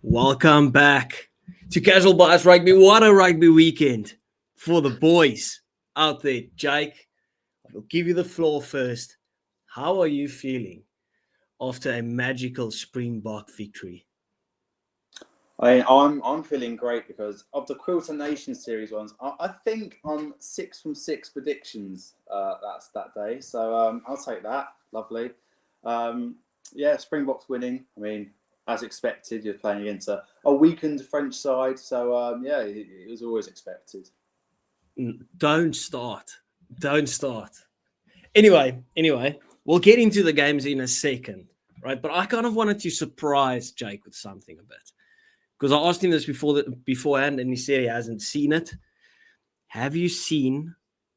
Welcome back to Casual Bias Rugby. What a rugby weekend for the boys out there. Jake, I'll give you the floor first. How are you feeling after a magical Springbok victory? I'm feeling great because of the Quilter Nation Series ones. I think I'm 6 from 6 predictions. That's that day, so I'll take that. Lovely. Springboks winning. I mean, as expected, you're playing against a weakened French side, so it was always expected. Don't start. Anyway, we'll get into the games in a second, right? But I kind of wanted to surprise Jake with something a bit. Because I asked him this beforehand, and he said he hasn't seen it. Have you seen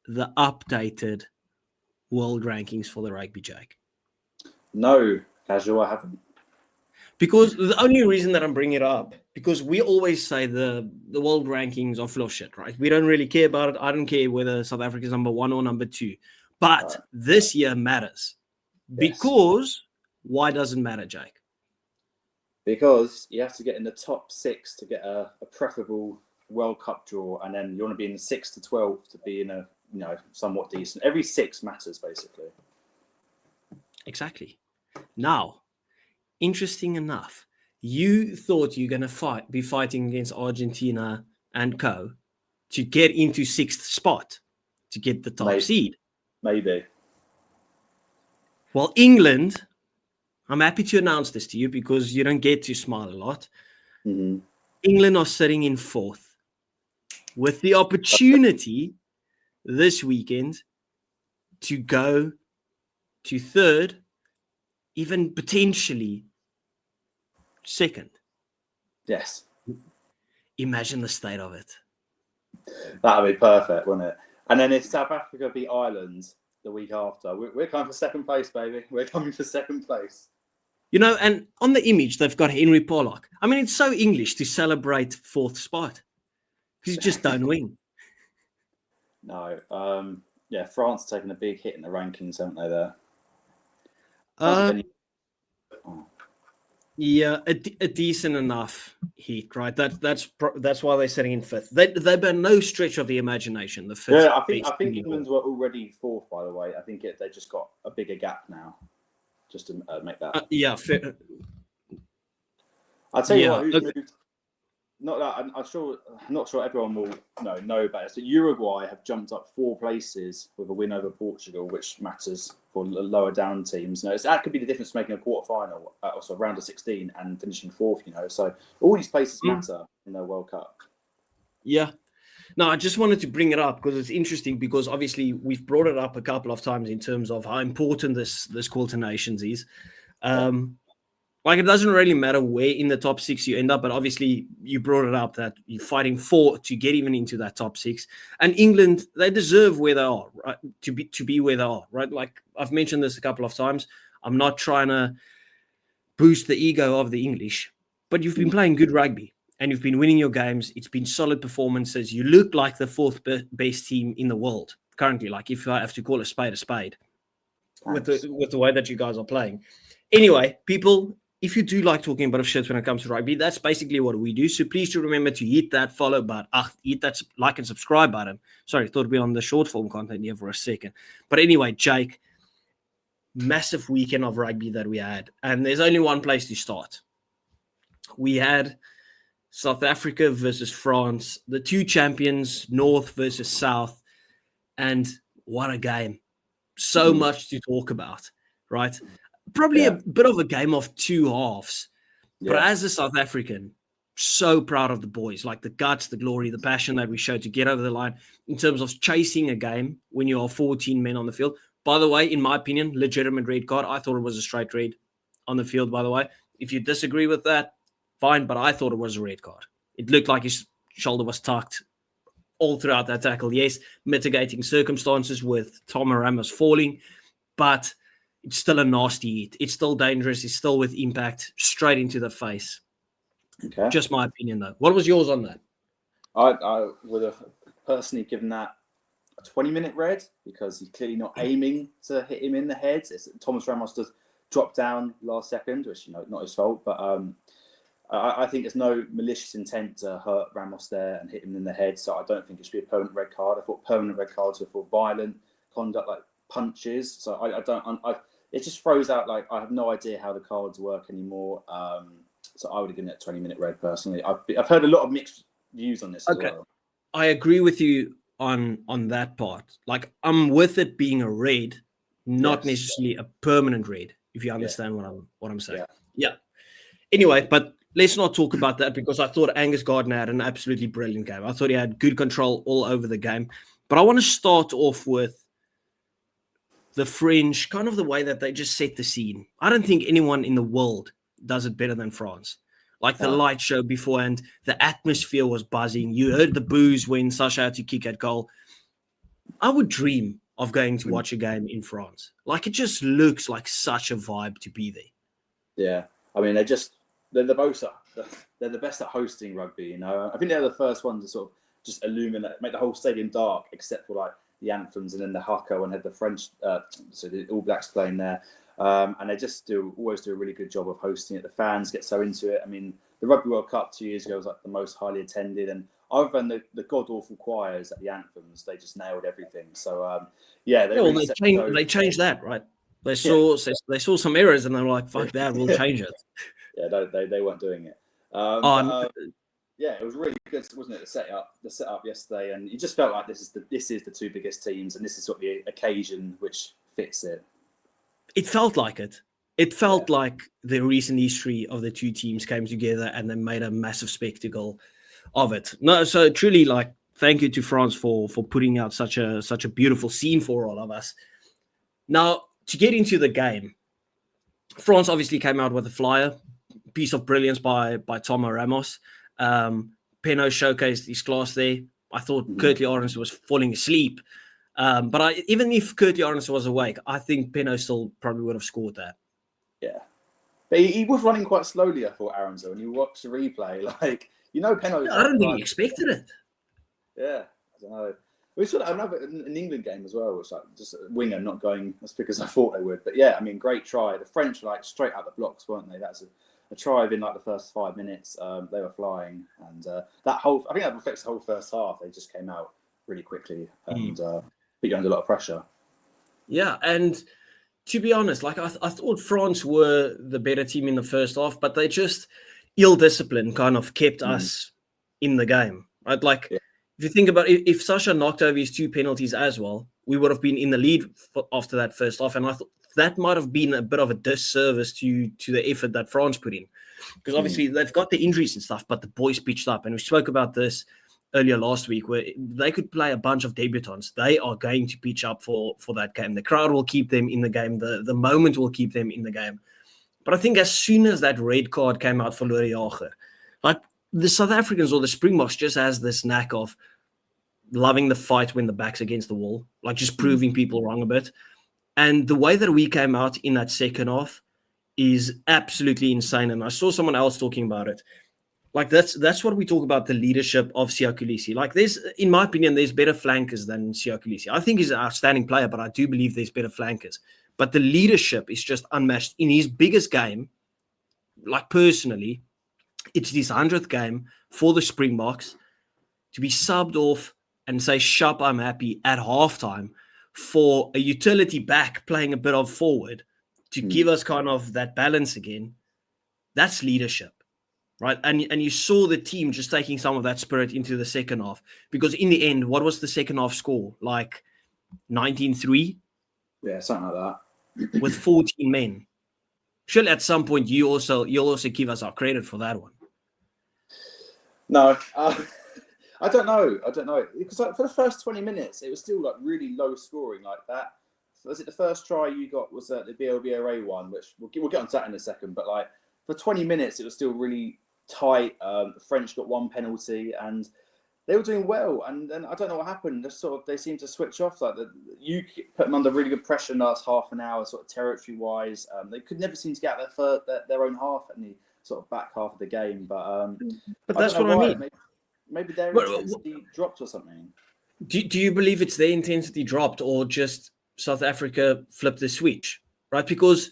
the updated world rankings for the rugby, Jake? No, Casual, I haven't. Because the only reason that I'm bringing it up, because we always say the world rankings are full of shit, right? We don't really care about it. I don't care whether South Africa's number 1 or number 2. But this year matters. Because why does it matter, Jake? Because you have to get in the top 6 to get a preferable World Cup draw, and then you want to be in the 6 to 12 to be in a somewhat decent. Every 6 matters, basically. Exactly. Now, interesting enough, you thought you're going to be fighting against Argentina and co to get into 6th spot to get the top seed. Maybe. Well, England, I'm happy to announce this to you because you don't get to smile a lot. Mm-hmm. England are sitting in 4th with the opportunity this weekend to go to 3rd, even potentially 2nd. Yes. Imagine the state of it. That would be perfect, wouldn't it? And then if South Africa beat Ireland the week after, we're coming for 2nd place, baby. We're coming for 2nd place. You know, and on the image, they've got Henry Pollock. I mean, it's so English to celebrate 4th spot because you just don't win. No. France taking a big hit in the rankings, haven't they, there? Yeah, a decent enough hit, right? That's why they're sitting in 5th. They've been no stretch of the imagination. The 5th. Yeah, I think England were already 4th, by the way. I think they just got a bigger gap now, just to make that. Fair. I'll tell you what, who's moved. Not that I'm not sure everyone will know about it. So Uruguay have jumped up 4 places with a win over Portugal, which matters for lower down teams. That could be the difference making a quarterfinal, also round of 16 and finishing 4th. So all these places matter in the World Cup. Yeah. No, I just wanted to bring it up because it's interesting because obviously we've brought it up a couple of times in terms of how important this Quilter Nations is. Like, it doesn't really matter where in the top 6 you end up, but obviously you brought it up that you're fighting for to get even into that top 6. And England, they deserve where they are, right? To be where they are, right? Like, I've mentioned this a couple of times. I'm not trying to boost the ego of the English, but you've been playing good rugby and you've been winning your games. It's been solid performances. You look like the 4th best team in the world currently. Like, if I have to call a spade, with the way that you guys are playing. Anyway, people, if you do like talking about shit when it comes to rugby, that's basically what we do. So please do remember to hit that follow button, hit that like and subscribe button. Sorry, I thought we'd be on the short form content here for a second. But anyway, Jake, massive weekend of rugby that we had. And there's only one place to start. We had South Africa versus France, the 2 champions, North versus South. And what a game. So much to talk about, right? Probably a bit of a game of 2 halves. But as a South African, so proud of the boys, like the guts, the glory, the passion that we showed to get over the line in terms of chasing a game when you are 14 men on the field. By the way, in my opinion, legitimate red card. I thought it was a straight red on the field, by the way. If you disagree with that, fine, but I thought it was a red card. It looked like his shoulder was tucked all throughout that tackle. Yes, mitigating circumstances with Tom Ramos falling, but it's still a nasty hit. It's still dangerous. It's still with impact straight into the face. Okay. Just my opinion, though. What was yours on that? I would have personally given that a 20-minute red because he's clearly not aiming to hit him in the head. Thomas Ramos does drop down last second, which not his fault, but I think there's no malicious intent to hurt Ramos there and hit him in the head, so I don't think it should be a permanent red card. I thought permanent red cards were for violent conduct, like punches. So it just throws out, like, I have no idea how the cards work anymore. So I would have given it a 20-minute red personally. I've heard a lot of mixed views on this as well. I agree with you on that part. Like, I'm with it being a red, not necessarily a permanent red, if you understand what I'm saying. Yeah. Anyway, but let's not talk about that, because I thought Angus Gardner had an absolutely brilliant game. I thought he had good control all over the game. But I want to start off with the French, kind of the way that they just set the scene. I don't think anyone in the world does it better than France. Like the light show beforehand, the atmosphere was buzzing. You heard the boos when Sacha had to kick at goal. I would dream of going to watch a game in France. Like, it just looks like such a vibe to be there. Yeah. I mean, they're the best at hosting rugby, you know. I think they're the first ones to sort of just illuminate, make the whole stadium dark, except for like the anthems and then the haka, and had the French, so the All Blacks playing there. And they just always do a really good job of hosting it. The fans get so into it. I mean, the Rugby World Cup 2 years ago was like the most highly attended, and other than the god awful choirs at the anthems, they just nailed everything. So they changed that, right? They saw some errors and they were like, "Fuck that, we'll change it." Yeah, they weren't doing it. Yeah, it was really good, wasn't it? The setup yesterday, and you just felt like this is the two biggest teams, and this is sort of the occasion which fits it. It felt like it. It felt like the recent history of the two teams came together and they made a massive spectacle of it. No, so truly, like, thank you to France for putting out such a beautiful scene for all of us. Now, to get into the game, France obviously came out with a flyer, piece of brilliance by Tomo Ramos. Peno showcased his class there. I thought Curtly Arons was falling asleep. But even if Curtly Arons was awake, I think Peno still probably would have scored that. Yeah. But he was running quite slowly, I thought, Arons, though. When you watch the replay, like, you know, Peno... I don't think he expected it. Yeah, I don't know. We saw an England game as well, which like just a winger not going as quick as I thought they would. But yeah, I mean, great try. The French were like straight out the blocks, weren't they? That's a try within like the first 5 minutes. They were flying, and I think that reflects the whole first half. They just came out really quickly and put you under a lot of pressure. Yeah, and to be honest, like I thought France were the better team in the first half, but they just ill discipline kind of kept us in the game, right? Like. Yeah. If you think about it, if Sacha knocked over his 2 penalties as well, we would have been in the lead after that first half. And I thought that might have been a bit of a disservice to the effort that France put in. Because obviously they've got the injuries and stuff, but the boys pitched up. And we spoke about this earlier last week, where they could play a bunch of debutants. They are going to pitch up for that game. The crowd will keep them in the game. The moment will keep them in the game. But I think as soon as that red card came out for Lorie Jager, like, the South Africans or the Springboks just has this knack of loving the fight when the back's against the wall, like just proving people wrong a bit. And the way that we came out in that second half is absolutely insane. And I saw someone else talking about it. Like, that's what we talk about, the leadership of Siya Kolisi. Like, in my opinion, there's better flankers than Siya Kolisi. I think he's an outstanding player, but I do believe there's better flankers. But the leadership is just unmatched. In his biggest game, like, personally, it's his 100th game for the Springboks, to be subbed off and say, "Shup, I'm happy" at halftime for a utility back playing a bit of forward to give us kind of that balance again. That's leadership, right? And you saw the team just taking some of that spirit into the second half, because in the end, what was the second half score? Like 19-3? Yeah, something like that. With 14 men. Surely at some point you'll also give us our credit for that one. No, I don't know. Because like, for the first 20 minutes, it was still like really low scoring like that. Was it the first try you got was the BLBOA one, which we'll get onto that in a second. But like for 20 minutes, it was still really tight. The French got 1 penalty and they were doing well. And then I don't know what happened. They seemed to switch off. Like you put them under really good pressure in the last half an hour, sort of territory wise. They could never seem to get out their own half in the sort of back half of the game. But that's what I mean. Maybe their intensity dropped or something. Do you believe it's their intensity dropped or just South Africa flipped the switch, right? Because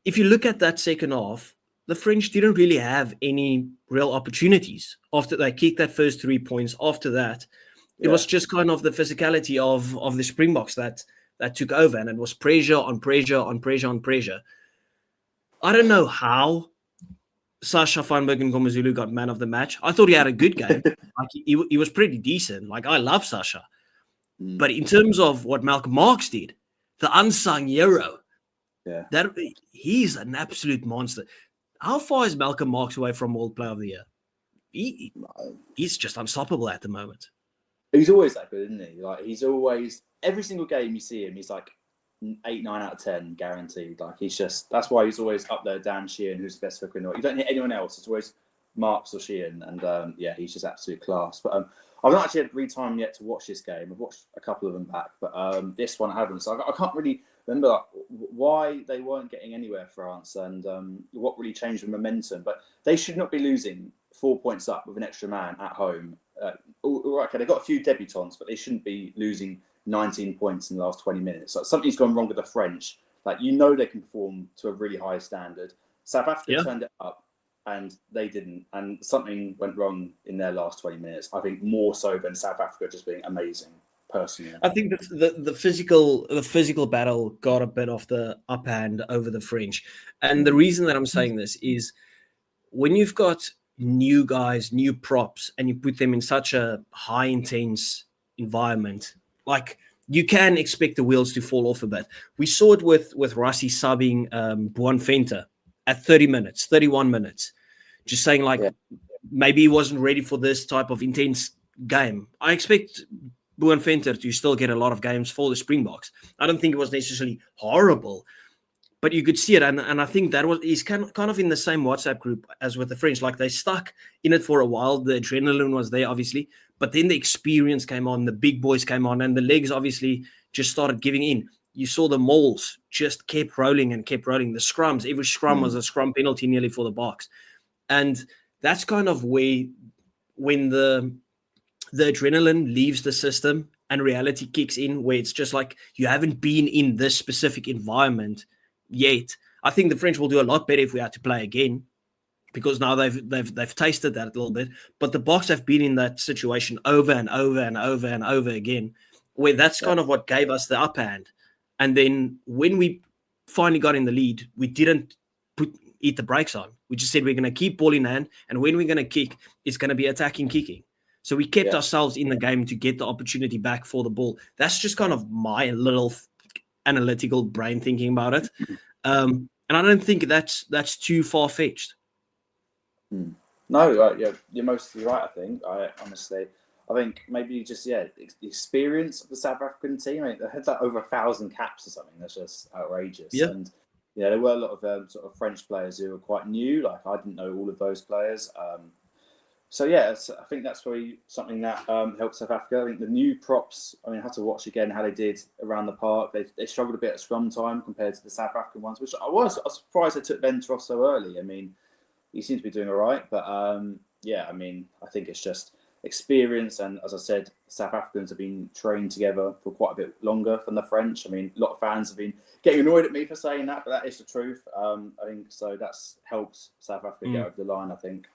if you look at that second half, the French didn't really have any real opportunities after they kicked that first 3 points. After that, it was just kind of the physicality of the Springboks that took over, and it was pressure on pressure on pressure on pressure. I don't know how Sasha van Bergen-Komazulu got man of the match. I thought he had a good game. Like he was pretty decent. Like, I love Sasha. But in terms of what Malcolm Marx did, the unsung hero, that he's an absolute monster. How far is Malcolm Marx away from World Player of the Year? He's just unstoppable at the moment. He's always that good, isn't he? Like, he's always, every single game you see him, he's like 8, 9 out of 10 guaranteed. Like, he's just, that's why he's always up there. Dan Sheehan, who's the best hooker in the world. You don't hear anyone else. It's always Marks or Sheehan, and he's just absolute class. But I've not actually had time yet to watch this game. I've watched a couple of them back, but this one I haven't. So I can't really remember why they weren't getting anywhere, France, and what really changed the momentum. But they should not be losing 4 points up with an extra man at home. Okay, they've got a few debutants, but they shouldn't be losing 19 points in the last 20 minutes. Like, something's gone wrong with the French. Like, they can perform to a really high standard. South Africa turned it up, and they didn't. And something went wrong in their last 20 minutes. I think more so than South Africa just being amazing. Personally, I think that the physical battle got a bit of the upper hand over the French. And the reason that I'm saying this is when you've got new guys, new props, and you put them in such a high intense environment, like, you can expect the wheels to fall off a bit. We saw it with Rassie subbing Buan Venter at 30 minutes, 31 minutes, just saying, like, maybe he wasn't ready for this type of intense game. I expect Buan Venter to still get a lot of games for the Springboks. I don't think it was necessarily horrible, but you could see it. And I think he's kind of in the same WhatsApp group as with the French. Like, they stuck in it for a while. The adrenaline was there, obviously, but then the experience came on, the big boys came on, and the legs obviously just started giving in. You saw the mauls just kept rolling and kept rolling. The scrums, every scrum was a scrum penalty nearly for the Boks. And that's kind of when the adrenaline leaves the system and reality kicks in, where it's just like, you haven't been in this specific environment yet. I think the French will do a lot better if we had to play again, because now they've tasted that a little bit. But the Boks have been in that situation over and over and over and over again, where that's kind of what gave us the upper hand. And then when we finally got in the lead, we didn't eat the brakes on. We just said, we're going to keep ball in hand, and when we're going to kick, it's going to be attacking kicking. So we kept ourselves in the game to get the opportunity back for the ball. That's just kind of my little analytical brain thinking about it. And I don't think that's too far-fetched. No, you're mostly right, I think. I think maybe just, the experience of the South African team. I mean, they had like over 1,000 caps or something. That's just outrageous. Yeah. And there were a lot of sort of French players who were quite new. Like, I didn't know all of those players. So I think that's probably something that helped South Africa. I think the new props, I had to watch again how they did around the park. They struggled a bit at scrum time compared to the South African ones, which I was surprised they took Venter off so early. I mean, he seems to be doing all right, but I think it's just experience. And as I said, South Africans have been trained together for quite a bit longer than the French. I mean, a lot of fans have been getting annoyed at me for saying that, but that is the truth. I think so. That's helped South Africa get over the line, I think.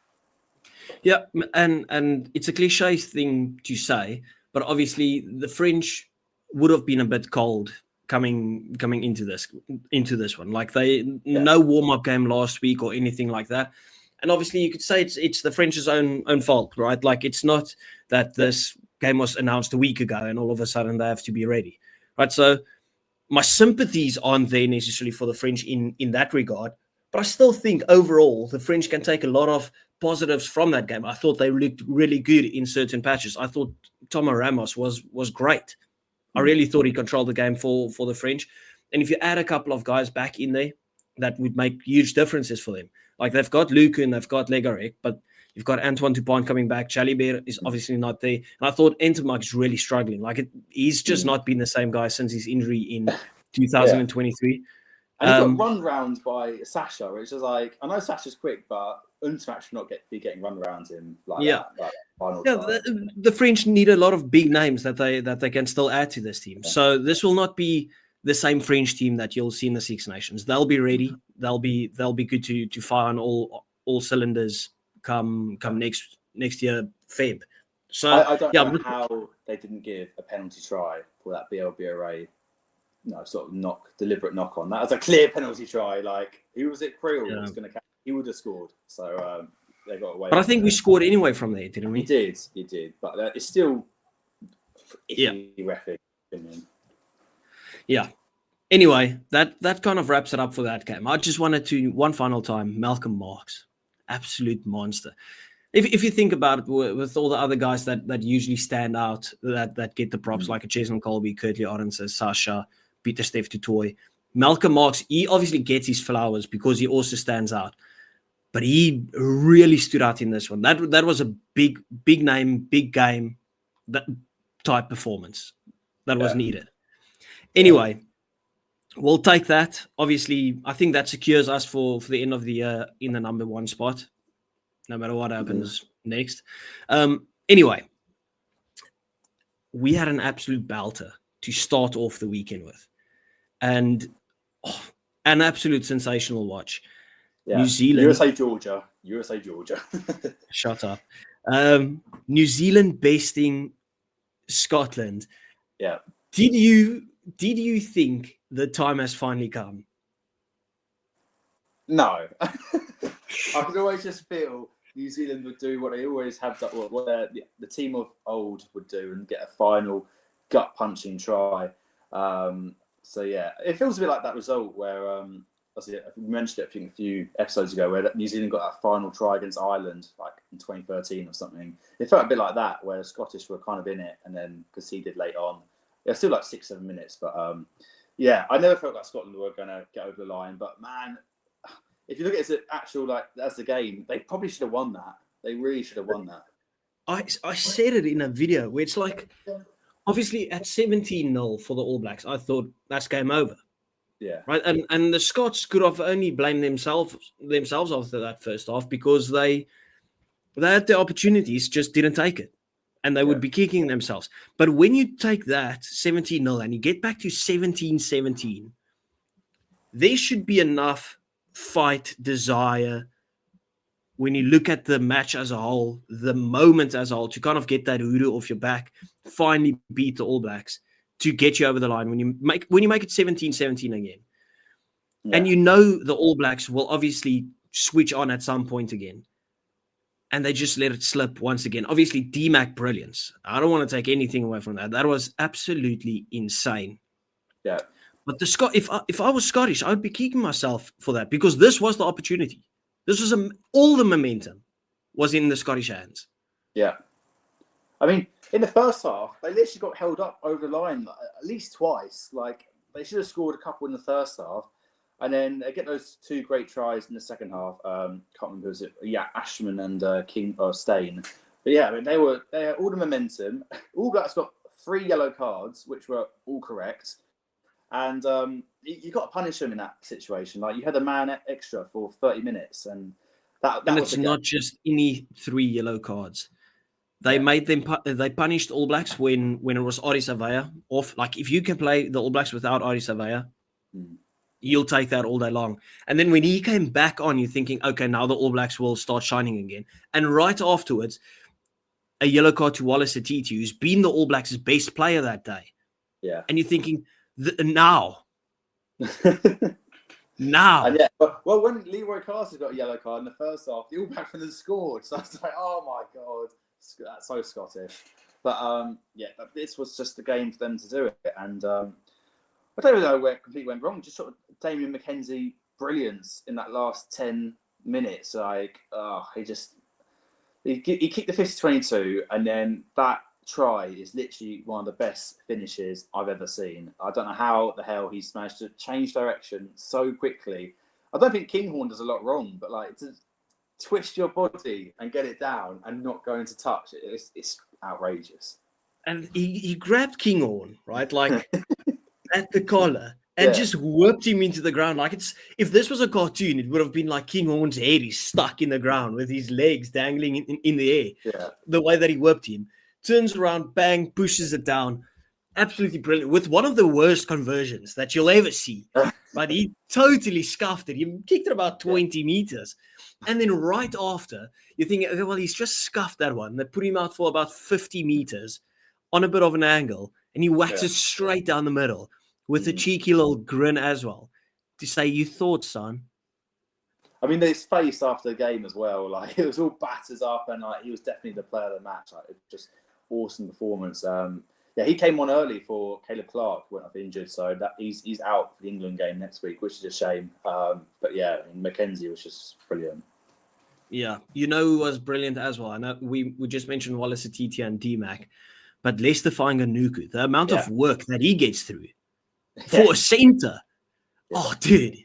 Yeah, and it's a cliche thing to say, but obviously the French would have been a bit cold coming into this one. Like, no warm-up game last week or anything like that. And obviously you could say it's the French's own fault, right? Like, it's not that this game was announced a week ago and all of a sudden they have to be ready, right? So my sympathies aren't there necessarily for the French in that regard, but I still think overall the French can take a lot of positives from that game. I thought they looked really good in certain patches. I thought Tomo Ramos was great. I really thought he controlled the game for the French. And if you add a couple of guys back in there, that would make huge differences for them. Like, they've got Luke and they've got Legarek, but you've got Antoine Dupont coming back. Jalibert is obviously not there. And I thought Entermark is really struggling. Like, he's just not been the same guy since his injury in 2023. And he got run round by Sasha, which is like, I know Sasha's quick, but Untermatt should not be getting run around him like that. Like, the French need a lot of big names that they can still add to this team. So this will not be the same French team that you'll see in the Six Nations. They'll be ready. They'll be good to fire on all cylinders come next year Feb. So I don't know how they didn't give a penalty try for that BLBRA. Sort of deliberate knock on. That was a clear penalty try. Like, who was it? Creel was going to catch. He would have scored. So they got away. But I think we scored anyway from there, didn't we? You did. But it's still iffy referee opinion. Yeah. Anyway, that kind of wraps it up for that game. I just wanted to, one final time, Malcolm Marx, absolute monster. If you think about it, with all the other guys that usually stand out, that get the props, like a Chesney Colby, Kurtley Arendse, Sasha, Pieter-Steph du Toit, Malcolm Marx, he obviously gets his flowers because he also stands out. But he really stood out in this one. That was a big name, big game, that type performance that was needed. Anyway, we'll take that. Obviously, I think that secures us for the end of the year in the number one spot, no matter what happens next. Anyway, we had an absolute belter to start off the weekend with. And an absolute sensational watch. Yeah. New Zealand. USA, Georgia. Shut up. New Zealand besting Scotland. Yeah. Did you think the time has finally come? No. I could always just feel New Zealand would do what they always have done, what the team of old would do, and get a final gut-punching try. So, yeah, it feels a bit like that result where, we mentioned it a few episodes ago, where New Zealand got that final try against Ireland, like in 2013 or something. It felt a bit like that, where the Scottish were kind of in it and then conceded late on. It was still like 6-7 minutes, but I never felt like Scotland were going to get over the line. But man, if you look at it as the game, they probably should have won that. They really should have won that. I said it in a video where it's like, obviously at 17-0 for the All Blacks, I thought that's game over. Yeah. Right. And the Scots could have only blamed themselves after that first half, because they had the opportunities, just didn't take it. And they would be kicking themselves. But when you take that 17-0 and you get back to 17-17, there should be enough fight, desire, when you look at the match as a whole, the moment as a whole, to kind of get that hoodoo off your back, finally beat the All Blacks, to get you over the line when you make it 17-17 again. Yeah. And you know the All Blacks will obviously switch on at some point again. And they just let it slip once again. Obviously, D-Mac brilliance. I don't want to take anything away from that. That was absolutely insane. Yeah. But if I was Scottish, I would be kicking myself for that, because this was the opportunity. This was all the momentum was in the Scottish hands. Yeah. I mean, in the first half, they literally got held up over the line at least twice. Like, they should have scored a couple in the first half. And then they get those two great tries in the second half. Can't remember, was it? Yeah, Ashman and King or Stain. But yeah, I mean, they had all the momentum. All Blacks got 3 yellow cards, which were all correct. And you got to punish them in that situation. Like, you had a man extra for 30 minutes, and that and was it's not just any 3 yellow cards. They made them. They punished All Blacks when it was Ardie Savea off. Like, if you can play the All Blacks without Ardie Savea, you'll take that all day long. And then when he came back on, you're thinking, okay, now the All Blacks will start shining again. And right afterwards, a yellow card to Wallace Atiti, who's been the All Blacks' best player that day. Yeah. And you're thinking, now. Now. And yeah, well, when Leroy Carter got a yellow card in the first half, the All Blacks then scored. So I was like, oh my God, that's so Scottish. But this was just the game for them to do it. And I don't know where it completely went wrong. Just sort of Damien McKenzie brilliance in that last 10 minutes. Like, he kicked the 50-22, and then that try is literally one of the best finishes I've ever seen. I don't know how the hell he's managed to change direction so quickly. I don't think Kinghorn does a lot wrong, but like, to twist your body and get it down and not go into touch, it's outrageous. And he grabbed Kinghorn, right, like at the collar, and just whipped him into the ground. Like, if this was a cartoon, it would have been like Kinghorn's head is stuck in the ground with his legs dangling in the air. Yeah. The way that he whipped him. Turns around, bang, pushes it down. absolutely brilliant with one of the worst conversions that you'll ever see. But he totally scuffed it. He kicked it about 20 meters. And then right after, you think, okay, well, he's just scuffed that one. They put him out for about 50 meters on a bit of an angle, and he whacks it straight down the middle with a cheeky little grin as well to say, you thought, son. I mean, his face after the game as well, like it was all batters up, and like he was definitely the player of the match. Like just awesome performance. Yeah, he came on early for Caleb Clark, went up injured, so that he's out for the England game next week, which is a shame. But yeah, I mean, Mackenzie was just brilliant. Yeah, you know who was brilliant as well. I know we just mentioned Wallace Atiti and D-Mac, but Leicester Fainga'anuku, the amount of work that he gets through for a centre. Yeah. Oh, dude,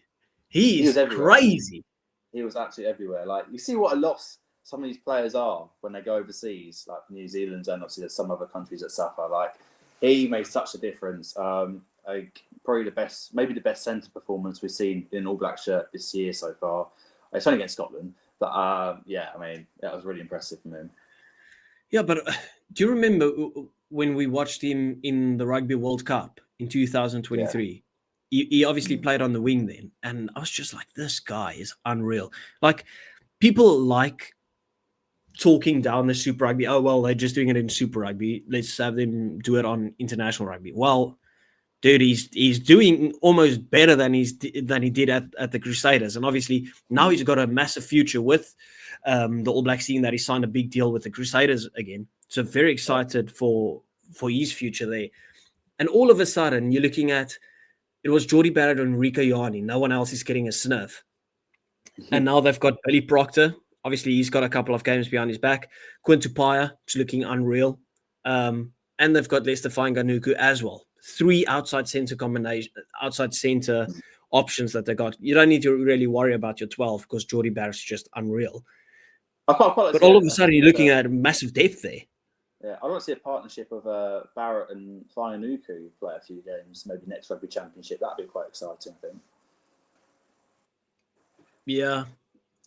he is crazy. He was absolutely everywhere. Like, you see what a loss some of these players are when they go overseas, like New Zealand, and obviously there's some other countries that suffer. Like, he made such a difference. Like, probably maybe the best centre performance we've seen in All Black shirt this year so far. It's only against Scotland, but yeah, I mean, that was really impressive from him. Yeah, but do you remember when we watched him in the Rugby World Cup in 2023? Yeah. He obviously played on the wing then, and I was just like, this guy is unreal. Like, people like talking down the Super Rugby. Oh, well, they're just doing it in Super Rugby. Let's have them do it on international rugby. Well, dude, he's doing almost better than he did at the Crusaders. And obviously, now he's got a massive future with the All Blacks, seeing that he signed a big deal with the Crusaders again. So very excited for his future there. And all of a sudden, you're looking at, it was Jordie Barrett and Rieko Ioane. No one else is getting a sniff. And now they've got Billy Proctor. Obviously, he's got a couple of games behind his back. Quinn Tupaia is looking unreal. And they've got Leicester Fainga'anuku as well. 3 outside center options that they got. You don't need to really worry about your 12 because Jordie Barrett's just unreal. But all of a sudden, you're looking at massive depth there. Yeah, I want to see a partnership of Barrett and Fainga'anuku play a few games, maybe next Rugby Championship. That'd be quite exciting, I think. Yeah,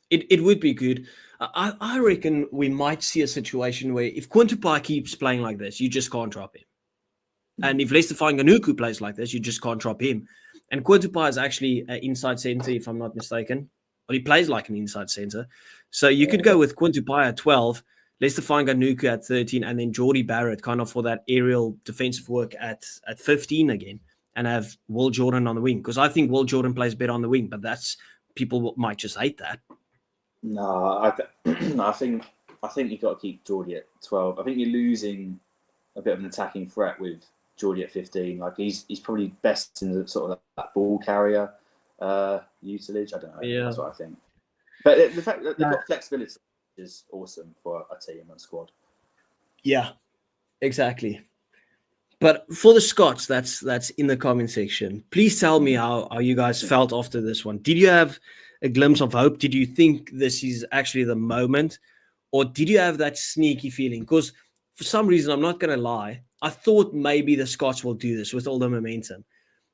it would be good. I reckon we might see a situation where if Quinn Tupaia keeps playing like this, you just can't drop him. And if Leicester Fainga'anuku plays like this, you just can't drop him. And Quinn Tupaia is actually an inside centre, if I'm not mistaken. Well, he plays like an inside centre. So you could go with Quinn Tupaia at 12, Leicester Fainga'anuku at 13, and then Jordie Barrett kind of for that aerial defensive work at 15 again, and have Will Jordan on the wing. Because I think Will Jordan plays better on the wing, but people might just hate that. No, I think you've got to keep Jordie at 12. I think you're losing a bit of an attacking threat with Jordie at 15. Like he's probably best in the sort of that ball carrier usage. I don't know. Yeah. That's what I think. But the fact that they've got flexibility is awesome for a team and a squad. Yeah, exactly. But for the Scots, that's in the comment section. Please tell me how you guys felt after this one. Did you have a glimpse of hope? Did you think this is actually the moment? Or did you have that sneaky feeling? Because for some reason, I'm not going to lie, I thought maybe the Scots will do this with all the momentum.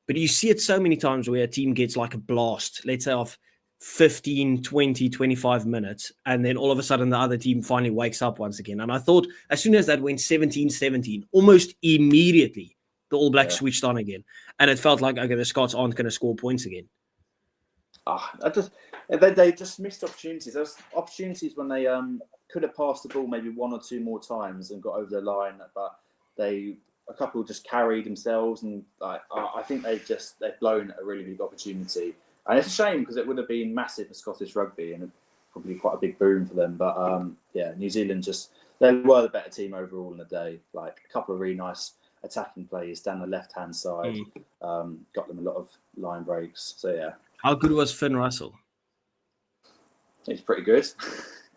But you see it so many times where a team gets like a blast, let's say off 15, 20, 25 minutes, and then all of a sudden the other team finally wakes up once again. And I thought as soon as that went 17-17, almost immediately, the All Blacks switched on again. And it felt like, okay, the Scots aren't going to score points again. They just missed opportunities. There was opportunities when they could have passed the ball maybe 1 or 2 more times and got over the line, but a couple just carried themselves, and I think they've blown a really big opportunity. And it's a shame because it would have been massive for Scottish rugby and probably quite a big boom for them. But yeah, New Zealand they were the better team overall in the day. Like a couple of really nice attacking plays down the left-hand side, got them a lot of line breaks. So yeah. How good was Finn Russell? He's pretty good.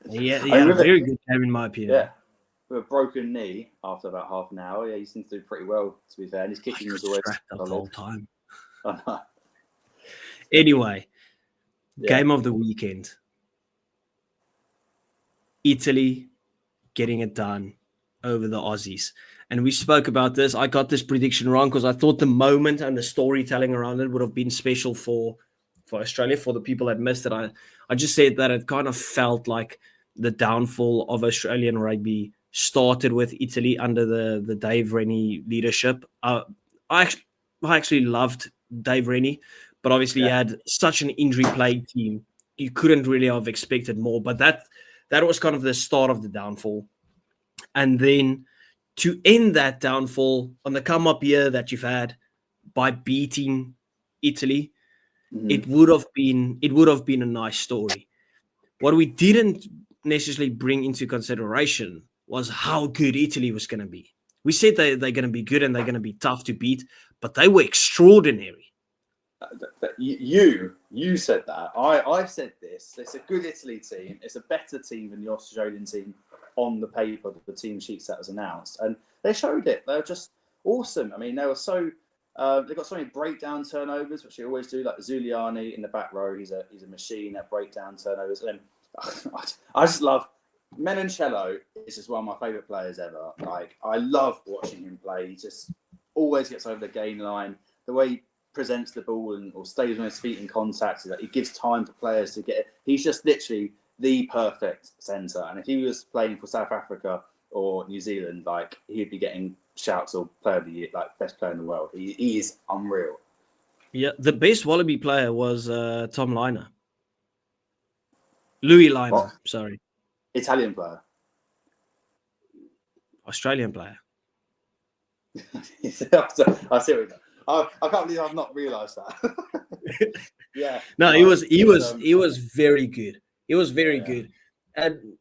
Yeah, very good game in my opinion. Yeah, with a broken knee after about half an hour, yeah, he seems to do pretty well. To be fair, and his kicking was always the whole time. Anyway, game of the weekend. Italy getting it done over the Aussies. And we spoke about this. I got this prediction wrong because I thought the moment and the storytelling around it would have been special for Australia. For the people that missed it, I just said that it kind of felt like the downfall of Australian rugby started with Italy under the Dave Rennie leadership. I actually loved Dave Rennie, but obviously he had such an injury-plagued team. You couldn't really have expected more, but that was kind of the start of the downfall. And then to end that downfall on the come-up year that you've had by beating Italy, it would have been a nice story. What we didn't necessarily bring into consideration was how good Italy was going to be. We said they're going to be good and they're going to be tough to beat, but they were extraordinary. You said that. I said this. It's a good Italy team. It's a better team than the Australian team on the paper, the team sheets that was announced. And they showed it. They were just awesome. I mean, they were so... they've got so many breakdown turnovers, which they always do, like Zuliani in the back row. He's a machine at breakdown turnovers. And I just love... Menoncello is just one of my favourite players ever. Like, I love watching him play. He just always gets over the gain line. The way he presents the ball or stays on his feet in contact, like, he gives time for players to get it. He's just literally the perfect centre. And if he was playing for South Africa or New Zealand, like, he'd be getting shouts or player of the year, like best player in the world. He is unreal. Yeah, the best Wallaby player was Tom Liner. Louis Liner, What? sorry. Italian player. Australian player. I see what you mean. I can't believe I've not realised that. Yeah. No, he was very good. He was very good. And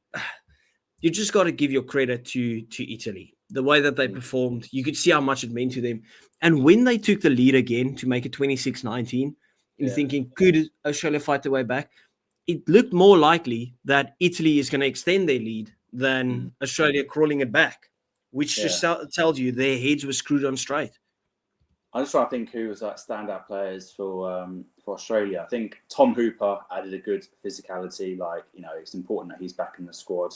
you just got to give your credit to Italy. The way that they performed, you could see how much it meant to them. And when they took the lead again to make it 26-19, and thinking, could Australia fight their way back? It looked more likely that Italy is going to extend their lead than Australia crawling it back, which just tells you their heads were screwed on straight. I'm just trying to think who was like standout players for Australia. I think Tom Hooper added a good physicality. Like, you know, it's important that he's back in the squad.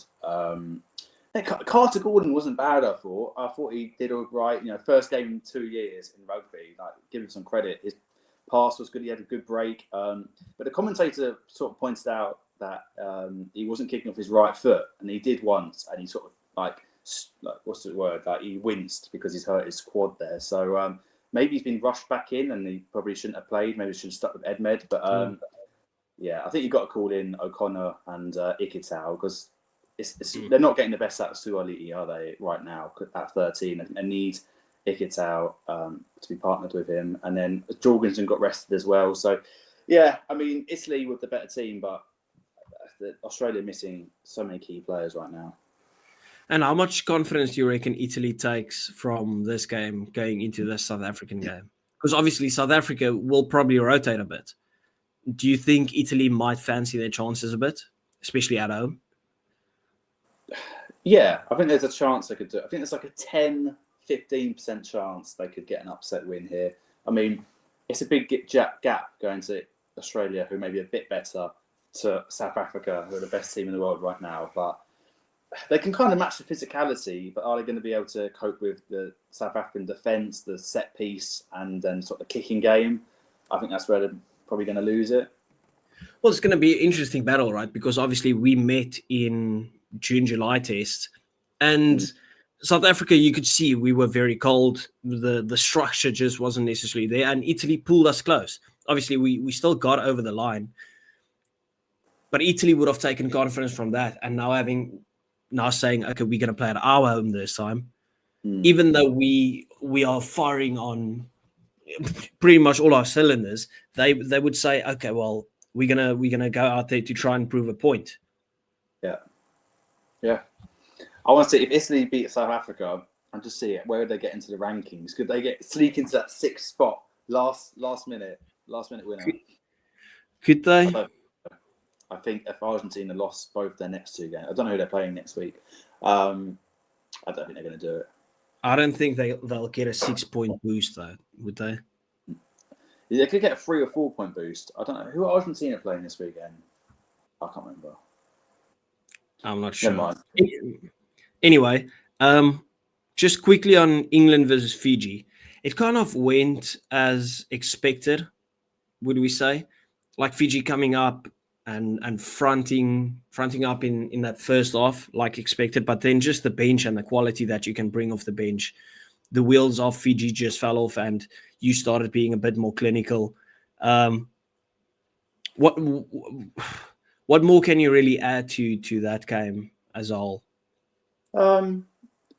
Carter Gordon wasn't bad, I thought. I thought he did all right. You know, first game in 2 years in rugby. Like, give him some credit. His pass was good. He had a good break. But the commentator sort of pointed out that he wasn't kicking off his right foot, and he did once, and he sort of like what's the word? Like, he winced because he's hurt his quad there. So maybe he's been rushed back in, and he probably shouldn't have played. Maybe he should have stuck with Edmed. But I think you've got to call in O'Connor and Ikitau, because they're not getting the best out of Suaalii, are they, right now at 13? And need Ikitau to be partnered with him. And then Jorgensen got rested as well. So, yeah, I mean, Italy with the better team, but Australia missing so many key players right now. And how much confidence do you reckon Italy takes from this game going into the South African game? Because obviously South Africa will probably rotate a bit. Do you think Italy might fancy their chances a bit, especially at home? Yeah, I think there's a chance they could do it. I think there's like a 10-15% chance they could get an upset win here. I mean, it's a big gap going to Australia, who may be a bit better, to South Africa, who are the best team in the world right now. But they can kind of match the physicality, but are they going to be able to cope with the South African defence, the set piece, and then sort of the kicking game? I think that's where they're probably going to lose it. Well, it's going to be an interesting battle, right? Because obviously we met in June, July test, and South Africa, you could see we were very cold. The structure just wasn't necessarily there, and Italy pulled us close. Obviously, we still got over the line, but Italy would have taken confidence from that, and now saying, okay, we're going to play at our home this time, even though we are firing on pretty much all our cylinders. They would say, okay, well, we're gonna go out there to try and prove a point. Yeah. I want to see if Italy beat South Africa and just see it. Where would they get into the rankings? Could they sneak into that 6th spot last minute winner? Could they? I think if Argentina lost both their next 2 games, I don't know who they're playing next week. I don't think they're going to do it. I don't think they'll get a 6-point boost though, would they? They could get a 3 or 4 point boost. I don't know. Who are Argentina playing this weekend? I can't remember. I'm not sure. Anyway, just quickly on England versus Fiji. It kind of went as expected, would we say? Like Fiji coming up, and fronting up in that first half like expected, but then just the bench and the quality that you can bring off the bench, the wheels of Fiji just fell off, and you started being a bit more clinical. What more can you really add to that game as a whole?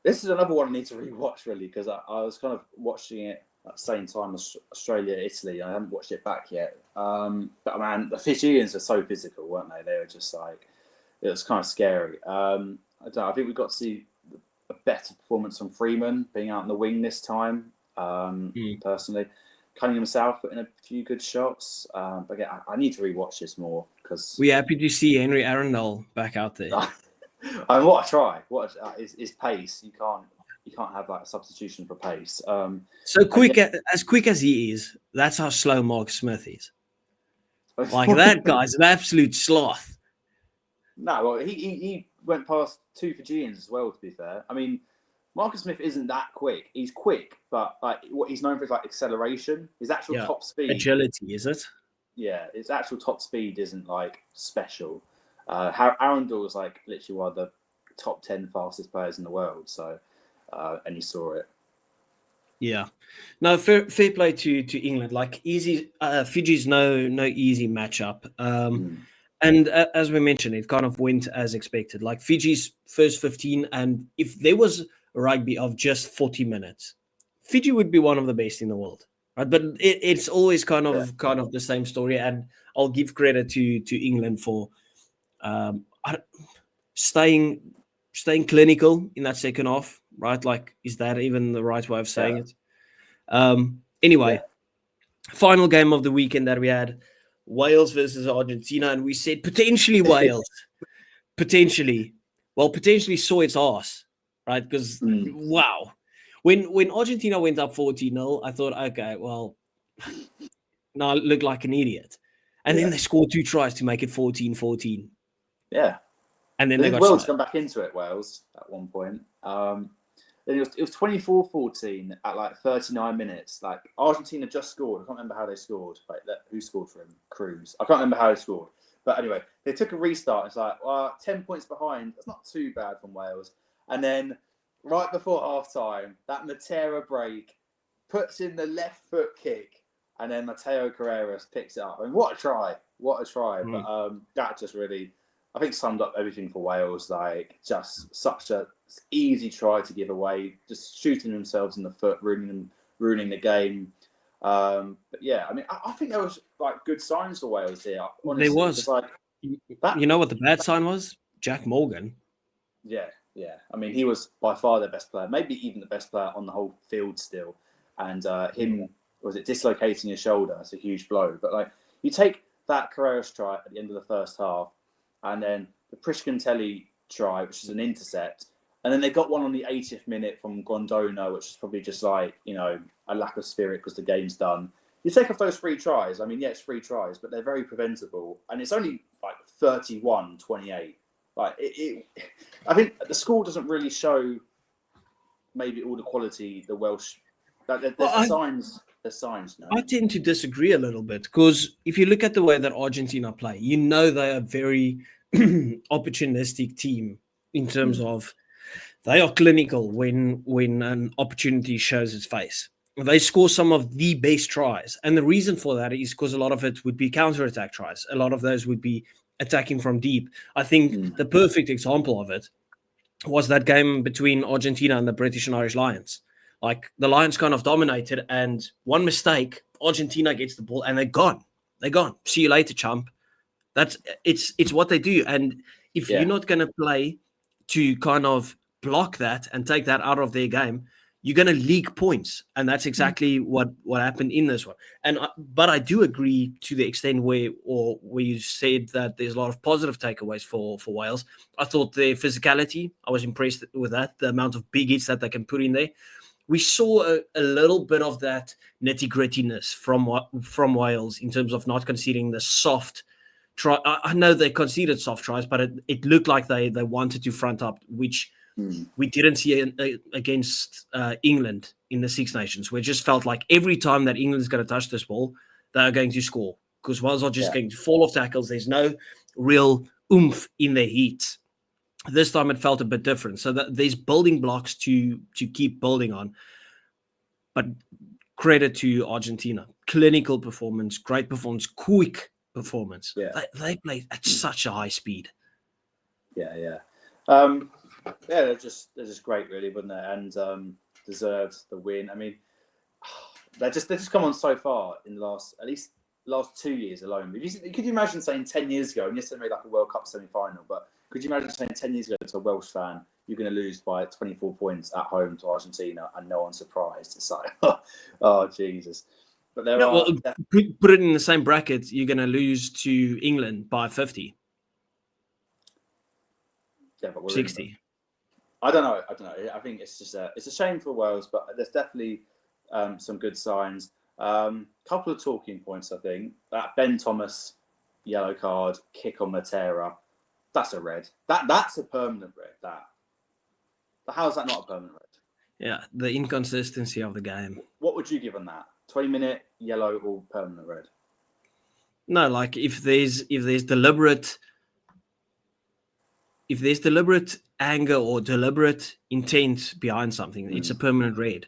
This is another one I need to rewatch really, because I was kind of watching it at the same time as Australia, Italy. I haven't watched it back yet. But man, the Fijians are so physical, weren't they? They were just like, it was kind of scary. I don't know. I think we got to see a better performance from Freeman being out on the wing this time. Personally, Cunningham himself put in a few good shots. But again, I need to rewatch this more because we're happy to see Henry Arundel back out there. And what a try! Is pace. You can't have like a substitution for pace. So quick, as quick as he is, that's how slow Mark Smith is. Like that guy's an absolute sloth. No, well, he went past two Fijians as well. To be fair, I mean, Marcus Smith isn't that quick. He's quick, but like what he's known for is like acceleration. His actual top speed, agility, is it? Yeah, his actual top speed isn't like special. Arundel was like literally one of the top 10 fastest players in the world. So, and you saw it. Yeah, no, fair play to England. Like easy, Fiji's no easy matchup. And as we mentioned, it kind of went as expected. Like Fiji's first 15, and if there was a rugby of just 40 minutes, Fiji would be one of the best in the world, right? But it's always kind of the same story. And I'll give credit to England for staying clinical in that second half, right? Like, is that even the right way of saying it? Anyway, final game of the weekend that we had, Wales versus Argentina, and we said potentially Wales, potentially saw its ass, right? Because wow, when Argentina went up 14-0, I thought, okay, well, now I look like an idiot, and then they scored 2 tries to make it 14-14. Yeah, and then they got Wales come back into it. Wales at one point. Then it was 24-14 at like 39 minutes. Like Argentina just scored. I can't remember how they scored. Like who scored for him? Cruz. I can't remember how they scored. But anyway, they took a restart. It's like, well, 10 points behind. That's not too bad from Wales. And then right before half time, that Matera break puts in the left foot kick, and then Mateo Carreras picks it up. I mean, what a try! What a try! But that just really, I think, summed up everything for Wales. Like, just such a easy try to give away, just shooting themselves in the foot, ruining the game. But yeah, I mean, I think there was like good signs for Wales here. Honestly. There was. Like, you know what the bad sign was? Jack Morgan. Yeah. I mean, he was by far their best player, maybe even the best player on the whole field still. And him, was it dislocating his shoulder? That's a huge blow. But like, you take that Carreras try at the end of the first half, and then the Prishkantelli try, which is an intercept, and then they got one on the 80th minute from Grondona, which is probably just like, a lack of spirit because the game's done. You take off those 3 tries. I mean, yeah, it's 3 tries, but they're very preventable, and it's only like 31-28. Like I think the score doesn't really show maybe all the quality the Welsh. There's signs. There's signs now. I tend to disagree a little bit because if you look at the way that Argentina play, they are a very opportunistic team in terms of they are clinical when an opportunity shows its face. They score some of the best tries, and the reason for that is because a lot of it would be counter-attack tries. A lot of those would be attacking from deep. I think the perfect example of it was that game between Argentina and the British and Irish Lions. Like, the Lions kind of dominated, and one mistake, Argentina gets the ball, and they're gone. They're gone. See you later, chump. It's what they do. And if you're not going to play to kind of block that and take that out of their game, you're going to leak points, and that's exactly what happened in this one. And but I do agree to the extent where you said that there's a lot of positive takeaways for Wales. I thought their physicality, I was impressed with that, the amount of big hits that they can put in there. We saw a little bit of that nitty-grittiness from Wales in terms of not conceding the soft try. I know they conceded soft tries, but it looked like they wanted to front up, which we didn't see against England in the Six Nations, where it just felt like every time that England's going to touch this ball, they are going to score because Wales are just going to fall off tackles. There's no real oomph in their heat. This time it felt a bit different. So that there's building blocks to keep building on. But credit to Argentina. Clinical performance, great performance, quick performance. Yeah. They play at such a high speed. Yeah. They're just great, really, weren't they? And deserved the win. I mean, they just come on so far in the last 2 years alone. Could you imagine saying 10 years ago, and yes, they made like a World Cup semi-final, but could you imagine saying 10 years ago to a Welsh fan, you're going to lose by 24 points at home to Argentina, and no one's surprised? It's like, oh, Jesus. But put it in the same bracket, you're going to lose to England by 50. Yeah, but 60. I don't know. I think it's just it's a shame for Wales, but there's definitely some good signs. Couple of talking points, I think. That Ben Thomas yellow card, kick on Matera, that's a red. That's a permanent red. How is that not a permanent red? Yeah, the inconsistency of the game. What would you give on that? 20-minute yellow or permanent red? No, like if there's deliberate anger or deliberate intent behind something, it's a permanent red.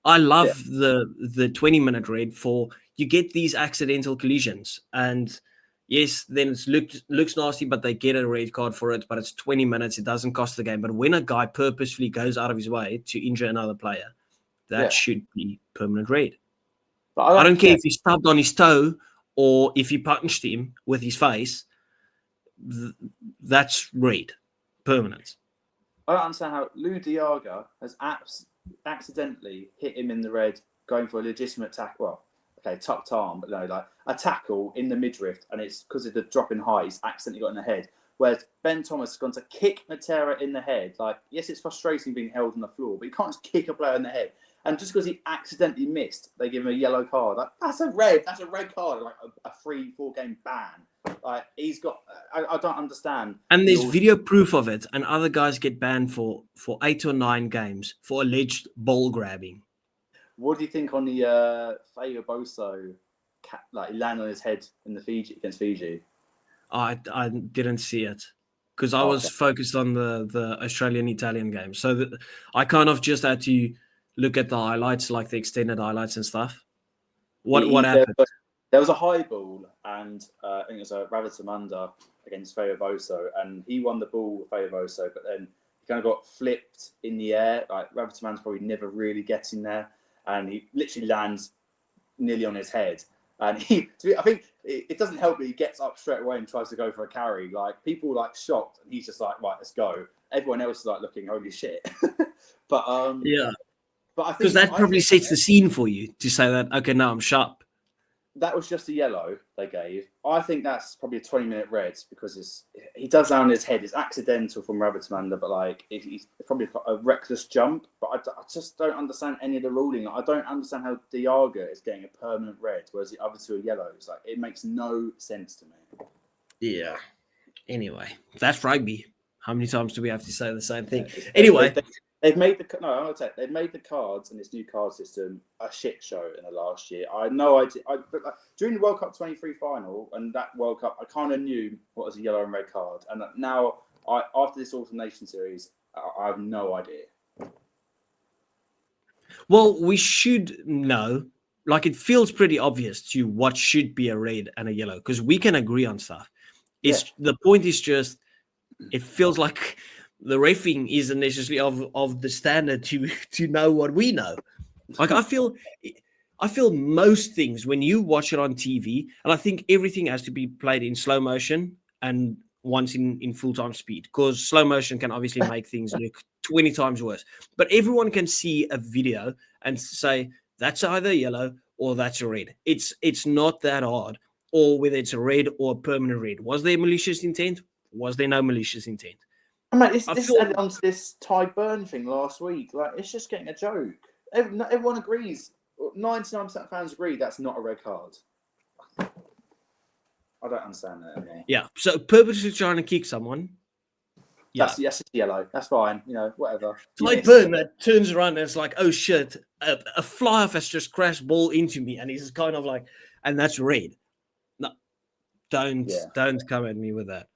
I love the 20-minute red for you get these accidental collisions, and yes, then it looks nasty, but they get a red card for it. But it's 20 minutes; it doesn't cost the game. But when a guy purposefully goes out of his way to injure another player, that should be permanent red. But I don't care if he stubbed on his toe or if he punched him with his face. That's red, permanent. I don't understand how Lou Diaga has accidentally hit him in the red, going for a legitimate tackle. Well, okay, tucked arm, but no, like a tackle in the midriff, and it's because of the drop in height, he's accidentally got in the head. Whereas Ben Thomas has gone to kick Matera in the head. Like, yes, it's frustrating being held on the floor, but you can't just kick a player in the head. And just because he accidentally missed, they give him a yellow card. Like, that's a red card, like a 3-4 game ban. Like, he's got, I don't understand. And there's video proof of it, and other guys get banned for 8 or 9 games for alleged ball grabbing. What do you think on the Feo Boso, like he landed on his head in the against Fiji? I didn't see it because I was focused on the Australian-Italian game. So I kind of just had to look at the highlights, like the extended highlights and stuff. What happened? There was a high ball, and I think it was a Ravithamanda against Feo Boso, and he won the ball with Feo Boso, but then he kind of got flipped in the air. Like Ravithamanda's probably never really getting there, and he literally lands nearly on his head. And I think it doesn't help that he gets up straight away and tries to go for a carry. Like, people like shocked, and he's just like, right, let's go. Everyone else is like looking, holy shit. But yeah, but I think because that probably sets the scene for you to say that, okay, now I'm sharp. That was just a yellow they gave. I think that's probably a 20-minute red because he does land on his head. It's accidental from Ravithamanda, but like he's probably got a reckless jump. But I just don't understand any of the ruling. I don't understand how Diaga is getting a permanent red, whereas the other two are yellows. Like, it makes no sense to me. Yeah. Anyway, that's rugby. How many times do we have to say the same thing? Anyway. They've made they've made the cards and this new card system a shit show in the last year. I had no idea. But during the World Cup 23 final and that World Cup, I kind of knew what was a yellow and red card. And now, after this Autumn Nation series, I have no idea. Well, we should know. Like, it feels pretty obvious to what should be a red and a yellow because we can agree on stuff. The point is just, it feels like the reffing isn't necessarily of the standard to know what we know. Like, I feel most things when you watch it on TV, and I think everything has to be played in slow motion and once in full-time speed because slow motion can obviously make things look 20 times worse. But everyone can see a video and say, that's either yellow or that's a red. It's not that hard, or whether it's a red or a permanent red. Was there malicious intent? Was there no malicious intent? Mate, this added on to this Ty Burn thing last week. Like, it's just getting a joke. Everyone agrees. 99% of fans agree that's not a red card. I don't understand that anymore. Yeah, so purposely trying to kick someone. Yes, it's yellow. That's fine. Whatever. Ty Burn that turns around and it's like, oh shit, a fly-off has just crashed ball into me, and he's kind of like, and that's red. No, don't come at me with that.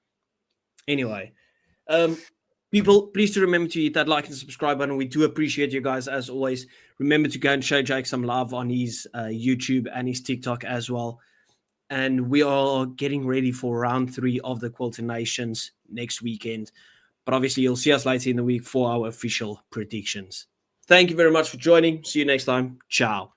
Anyway, people, please do remember to hit that like and subscribe button. We do appreciate you guys as always. Remember to go and show Jake some love on his YouTube and his TikTok as well. And we are getting ready for round 3 of the Quilter Nations next weekend. But obviously, you'll see us later in the week for our official predictions. Thank you very much for joining. See you next time. Ciao.